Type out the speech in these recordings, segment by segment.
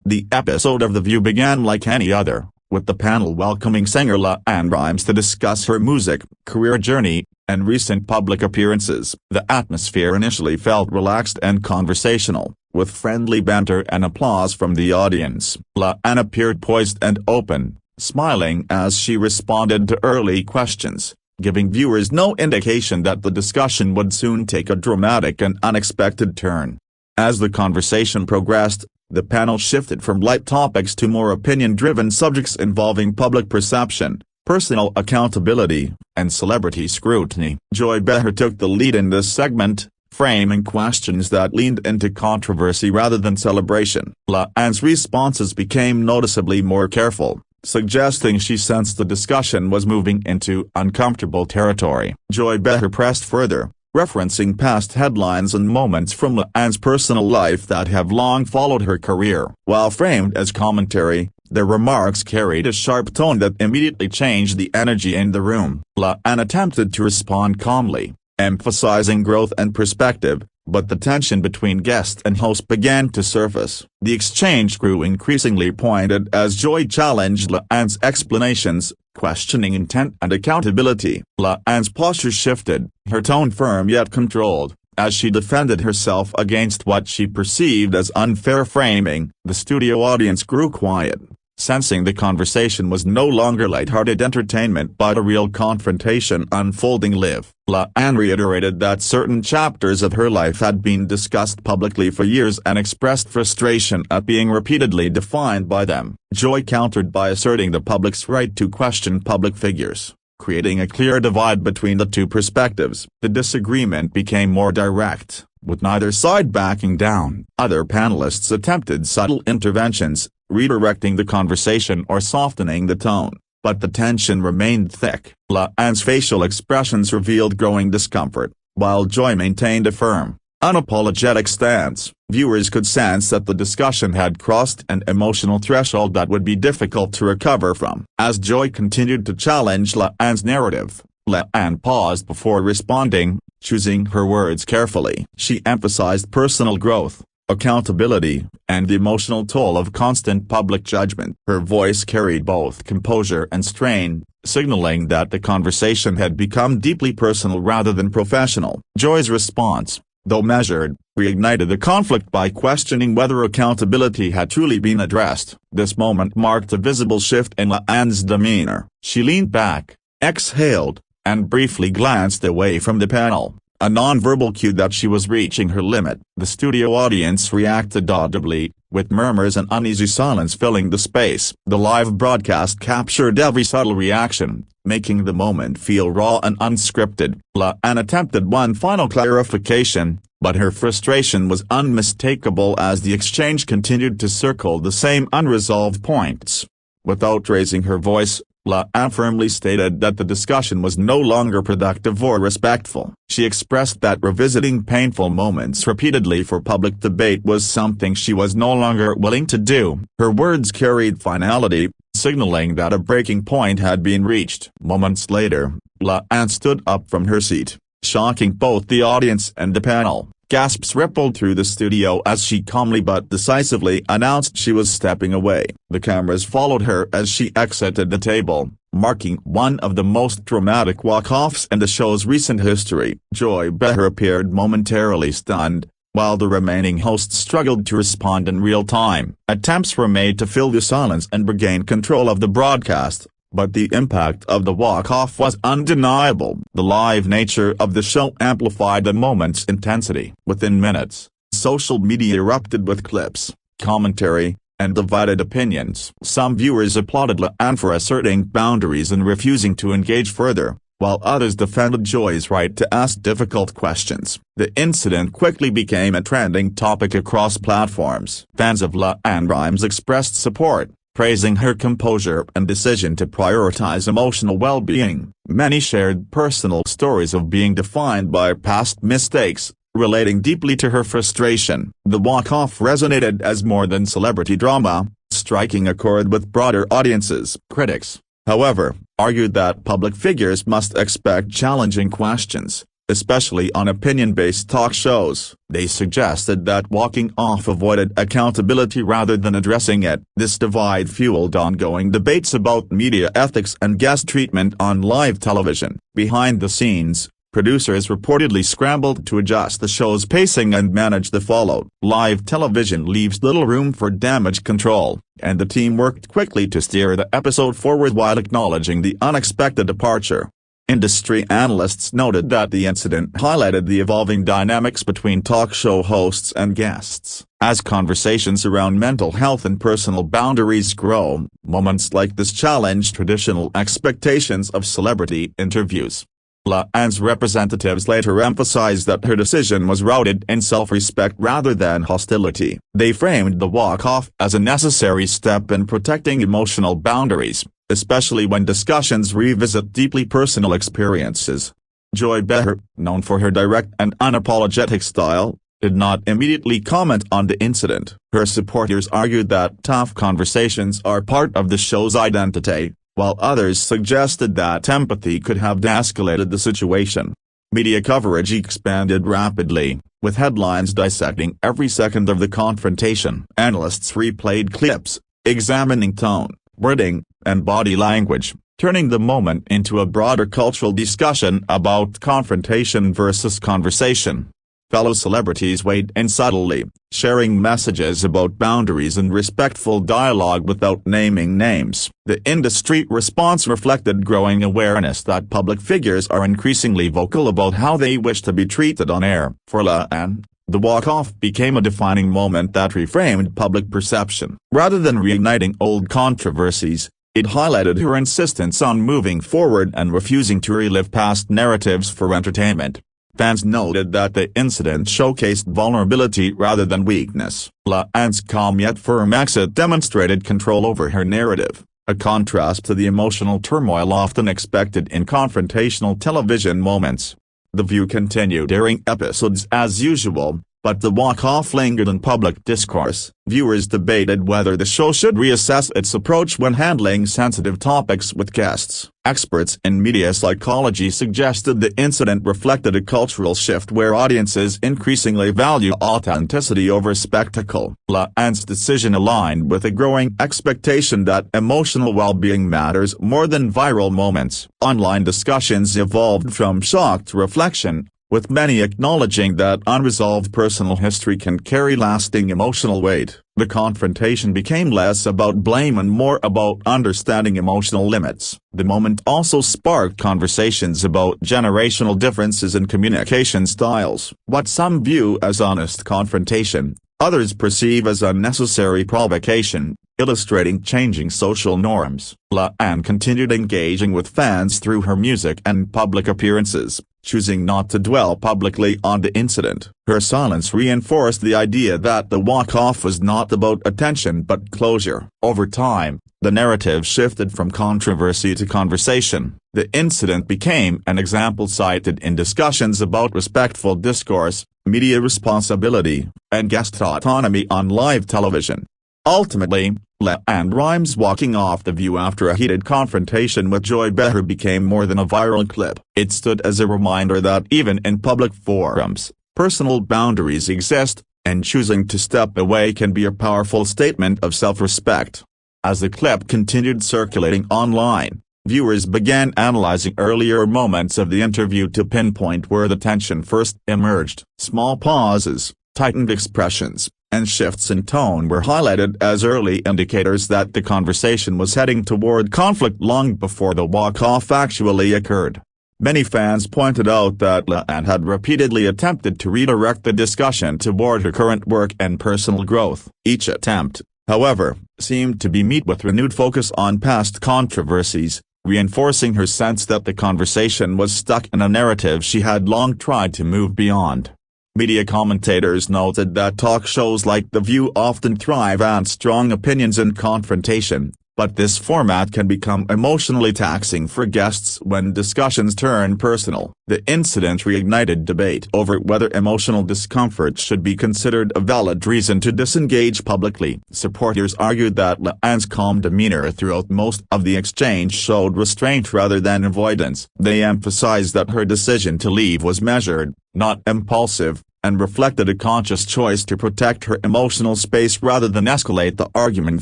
The episode of The View began like any other, with the panel welcoming singer LeAnn Rimes to discuss her music, career journey, and recent public appearances. The atmosphere initially felt relaxed and conversational, with friendly banter and applause from the audience. LeAnn appeared poised and open, smiling as she responded to early questions, giving viewers no indication that the discussion would soon take a dramatic and unexpected turn. As the conversation progressed, the panel shifted from light topics to more opinion-driven subjects involving public perception, personal accountability, and celebrity scrutiny. Joy Behar took the lead in this segment, framing questions that leaned into controversy rather than celebration. LeAnn's responses became noticeably more careful, suggesting she sensed the discussion was moving into uncomfortable territory. Joy Behar pressed further, referencing past headlines and moments from LeAnn's personal life that have long followed her career. While framed as commentary, their remarks carried a sharp tone that immediately changed the energy in the room. LeAnn attempted to respond calmly, emphasizing growth and perspective, but the tension between guest and host began to surface. The exchange grew increasingly pointed as Joy challenged LeAnn's explanations, questioning intent and accountability. LeAnn's posture shifted, her tone firm yet controlled, as she defended herself against what she perceived as unfair framing. The studio audience grew quiet, sensing the conversation was no longer lighthearted entertainment but a real confrontation unfolding live. LeAnn reiterated that certain chapters of her life had been discussed publicly for years and expressed frustration at being repeatedly defined by them. Joy countered by asserting the public's right to question public figures, creating a clear divide between the two perspectives. The disagreement became more direct, with neither side backing down. Other panelists attempted subtle interventions, redirecting the conversation or softening the tone, but the tension remained thick. LeAnn's facial expressions revealed growing discomfort, while Joy maintained a firm, unapologetic stance. Viewers could sense that the discussion had crossed an emotional threshold that would be difficult to recover from. As Joy continued to challenge LeAnn's narrative, LeAnn paused before responding, choosing her words carefully. She emphasized personal growth, accountability, and the emotional toll of constant public judgment. Her voice carried both composure and strain, signaling that the conversation had become deeply personal rather than professional. Joy's response, though measured, reignited the conflict by questioning whether accountability had truly been addressed. This moment marked a visible shift in LeAnn's demeanor. She leaned back, exhaled, and briefly glanced away from the panel, a nonverbal cue that she was reaching her limit. The studio audience reacted audibly, with murmurs and uneasy silence filling the space. The live broadcast captured every subtle reaction, making the moment feel raw and unscripted. LeAnn attempted one final clarification, but her frustration was unmistakable as the exchange continued to circle the same unresolved points. Without raising her voice, LeAnn firmly stated that the discussion was no longer productive or respectful. She expressed that revisiting painful moments repeatedly for public debate was something she was no longer willing to do. Her words carried finality, signaling that a breaking point had been reached. Moments later, LeAnn stood up from her seat, shocking both the audience and the panel. Gasps rippled through the studio as she calmly but decisively announced she was stepping away. The cameras followed her as she exited the table, marking one of the most dramatic walk-offs in the show's recent history. Joy Behar appeared momentarily stunned, while the remaining hosts struggled to respond in real time. Attempts were made to fill the silence and regain control of the broadcast, but the impact of the walk-off was undeniable. The live nature of the show amplified the moment's intensity. Within minutes, social media erupted with clips, commentary, and divided opinions. Some viewers applauded LeAnn for asserting boundaries and refusing to engage further, while others defended Joy's right to ask difficult questions. The incident quickly became a trending topic across platforms. Fans of LeAnn Rimes expressed support, praising her composure and decision to prioritize emotional well-being. Many shared personal stories of being defined by past mistakes, relating deeply to her frustration. The walk-off resonated as more than celebrity drama, striking a chord with broader audiences. Critics, however, argued that public figures must expect challenging questions, especially on opinion-based talk shows. They suggested that walking off avoided accountability rather than addressing it. This divide fueled ongoing debates about media ethics and guest treatment on live television. Behind the scenes, producers reportedly scrambled to adjust the show's pacing and manage the fallout. Live television leaves little room for damage control, and the team worked quickly to steer the episode forward while acknowledging the unexpected departure. Industry analysts noted that the incident highlighted the evolving dynamics between talk show hosts and guests. As conversations around mental health and personal boundaries grow, moments like this challenge traditional expectations of celebrity interviews. LeAnn's representatives later emphasized that her decision was rooted in self-respect rather than hostility. They framed the walk-off as a necessary step in protecting emotional boundaries, especially when discussions revisit deeply personal experiences. Joy Behar, known for her direct and unapologetic style, did not immediately comment on the incident. Her supporters argued that tough conversations are part of the show's identity, while others suggested that empathy could have de-escalated the situation. Media coverage expanded rapidly, with headlines dissecting every second of the confrontation. Analysts replayed clips, examining tone, wording, and body language, turning the moment into a broader cultural discussion about confrontation versus conversation. Fellow celebrities weighed in subtly, sharing messages about boundaries and respectful dialogue without naming names. The industry response reflected growing awareness that public figures are increasingly vocal about how they wish to be treated on air. For LeAnn, the walk-off became a defining moment that reframed public perception. Rather than reigniting old controversies, it highlighted her insistence on moving forward and refusing to relive past narratives for entertainment. Fans noted that the incident showcased vulnerability rather than weakness. LeAnn's calm yet firm exit demonstrated control over her narrative, a contrast to the emotional turmoil often expected in confrontational television moments. The View continued airing episodes as usual, but the walk-off lingered in public discourse. Viewers debated whether the show should reassess its approach when handling sensitive topics with guests. Experts in media psychology suggested the incident reflected a cultural shift where audiences increasingly value authenticity over spectacle. LeAnn's decision aligned with a growing expectation that emotional well-being matters more than viral moments. Online discussions evolved from shock to reflection, with many acknowledging that unresolved personal history can carry lasting emotional weight. The confrontation became less about blame and more about understanding emotional limits. The moment also sparked conversations about generational differences in communication styles. What some view as honest confrontation, others perceive as unnecessary provocation, illustrating changing social norms. LeAnn continued engaging with fans through her music and public appearances, choosing not to dwell publicly on the incident. Her silence reinforced the idea that the walk-off was not about attention but closure. Over time, the narrative shifted from controversy to conversation. The incident became an example cited in discussions about respectful discourse, media responsibility, and guest autonomy on live television. Ultimately, LeAnn Rimes walking off The View after a heated confrontation with Joy Behar became more than a viral clip. It stood as a reminder that even in public forums, personal boundaries exist, and choosing to step away can be a powerful statement of self-respect. As the clip continued circulating online, viewers began analyzing earlier moments of the interview to pinpoint where the tension first emerged. Small pauses, tightened expressions, and shifts in tone were highlighted as early indicators that the conversation was heading toward conflict long before the walk-off actually occurred. Many fans pointed out that LeAnn had repeatedly attempted to redirect the discussion toward her current work and personal growth. Each attempt, however, seemed to be met with renewed focus on past controversies, reinforcing her sense that the conversation was stuck in a narrative she had long tried to move beyond. Media commentators noted that talk shows like The View often thrive on strong opinions and confrontation, but this format can become emotionally taxing for guests when discussions turn personal. The incident reignited debate over whether emotional discomfort should be considered a valid reason to disengage publicly. Supporters argued that LeAnn's calm demeanor throughout most of the exchange showed restraint rather than avoidance. They emphasized that her decision to leave was measured, not impulsive, and reflected a conscious choice to protect her emotional space rather than escalate the argument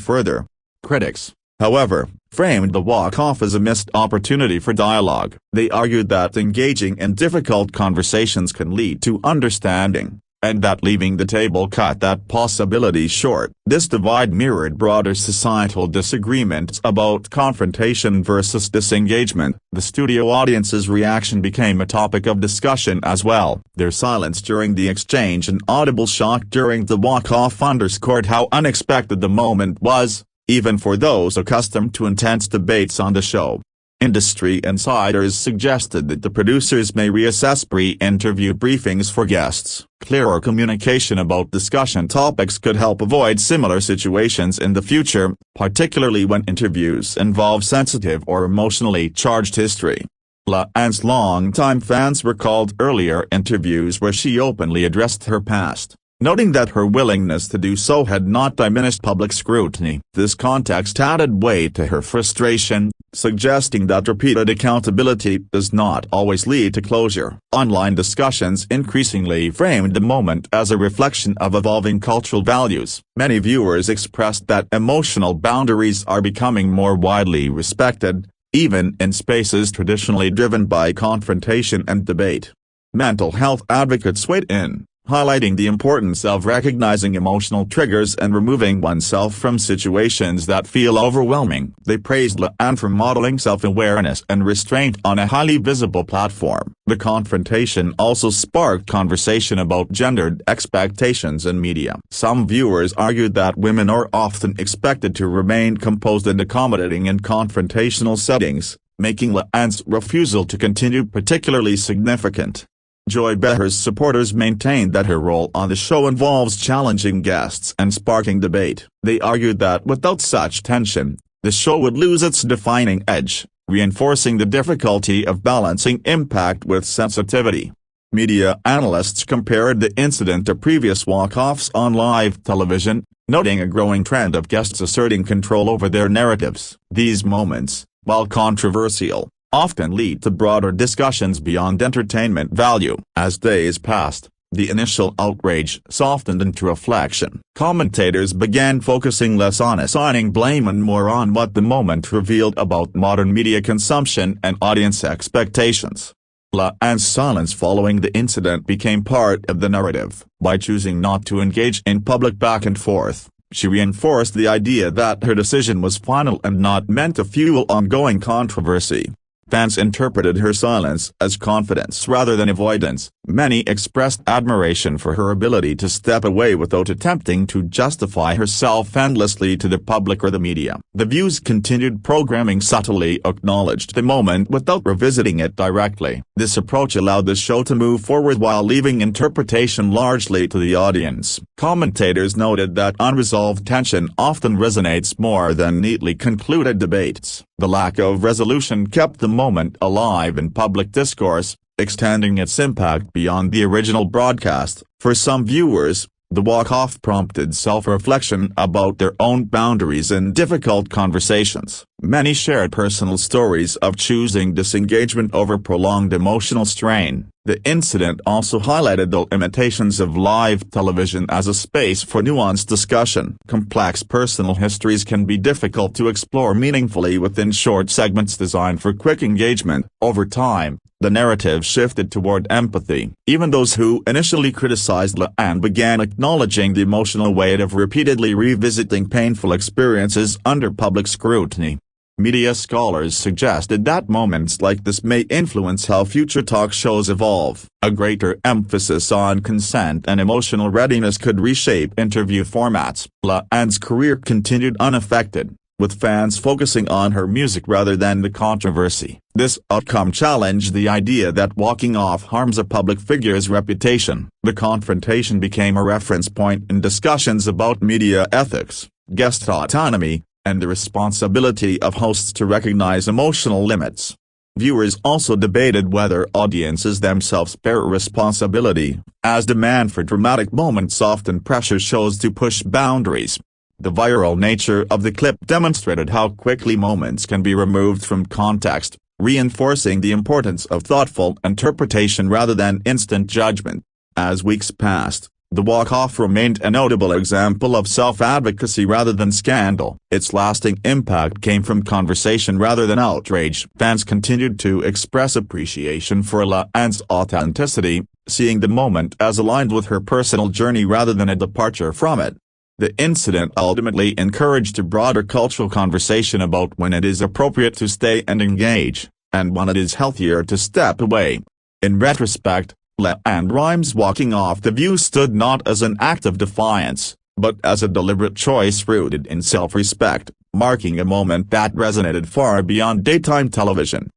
further. Critics, however, framed the walk-off as a missed opportunity for dialogue. They argued that engaging in difficult conversations can lead to understanding, and that leaving the table cut that possibility short. This divide mirrored broader societal disagreements about confrontation versus disengagement. The studio audience's reaction became a topic of discussion as well. Their silence during the exchange and audible shock during the walk-off underscored how unexpected the moment was, even for those accustomed to intense debates on the show. Industry insiders suggested that the producers may reassess pre-interview briefings for guests. Clearer communication about discussion topics could help avoid similar situations in the future, particularly when interviews involve sensitive or emotionally charged history. LeAnn's longtime fans recalled earlier interviews where she openly addressed her past, noting that her willingness to do so had not diminished public scrutiny. This context added weight to her frustration, suggesting that repeated accountability does not always lead to closure. Online discussions increasingly framed the moment as a reflection of evolving cultural values. Many viewers expressed that emotional boundaries are becoming more widely respected, even in spaces traditionally driven by confrontation and debate. Mental health advocates weighed in, highlighting the importance of recognizing emotional triggers and removing oneself from situations that feel overwhelming. They praised LeAnn for modeling self-awareness and restraint on a highly visible platform. The confrontation also sparked conversation about gendered expectations in media. Some viewers argued that women are often expected to remain composed and accommodating in confrontational settings, making LeAnn's refusal to continue particularly significant. Joy Behar's supporters maintained that her role on the show involves challenging guests and sparking debate. They argued that without such tension, the show would lose its defining edge, reinforcing the difficulty of balancing impact with sensitivity. Media analysts compared the incident to previous walk-offs on live television, noting a growing trend of guests asserting control over their narratives. These moments, while controversial, often lead to broader discussions beyond entertainment value. As days passed, the initial outrage softened into reflection. Commentators began focusing less on assigning blame and more on what the moment revealed about modern media consumption and audience expectations. LeAnn's silence following the incident became part of the narrative. By choosing not to engage in public back and forth, she reinforced the idea that her decision was final and not meant to fuel ongoing controversy. Fans interpreted her silence as confidence rather than avoidance. Many expressed admiration for her ability to step away without attempting to justify herself endlessly to the public or the media. The View's continued programming subtly acknowledged the moment without revisiting it directly. This approach allowed the show to move forward while leaving interpretation largely to the audience. Commentators noted that unresolved tension often resonates more than neatly concluded debates. The lack of resolution kept the moment alive in public discourse, extending its impact beyond the original broadcast. For some viewers, the walk-off prompted self-reflection about their own boundaries in difficult conversations. Many shared personal stories of choosing disengagement over prolonged emotional strain. The incident also highlighted the limitations of live television as a space for nuanced discussion. Complex personal histories can be difficult to explore meaningfully within short segments designed for quick engagement. Over time, the narrative shifted toward empathy. Even those who initially criticized LeAnn began acknowledging the emotional weight of repeatedly revisiting painful experiences under public scrutiny. Media scholars suggested that moments like this may influence how future talk shows evolve. A greater emphasis on consent and emotional readiness could reshape interview formats. LeAnn's career continued unaffected, with fans focusing on her music rather than the controversy. This outcome challenged the idea that walking off harms a public figure's reputation. The confrontation became a reference point in discussions about media ethics, guest autonomy, and the responsibility of hosts to recognize emotional limits. Viewers also debated whether audiences themselves bear responsibility, as demand for dramatic moments often pressures shows to push boundaries. The viral nature of the clip demonstrated how quickly moments can be removed from context, reinforcing the importance of thoughtful interpretation rather than instant judgment. As weeks passed, the walk-off remained a notable example of self-advocacy rather than scandal. Its lasting impact came from conversation rather than outrage. Fans continued to express appreciation for LeAnn's authenticity, seeing the moment as aligned with her personal journey rather than a departure from it. The incident ultimately encouraged a broader cultural conversation about when it is appropriate to stay and engage, and when it is healthier to step away. In retrospect, LeAnn Rimes walking off The View stood not as an act of defiance, but as a deliberate choice rooted in self-respect, marking a moment that resonated far beyond daytime television.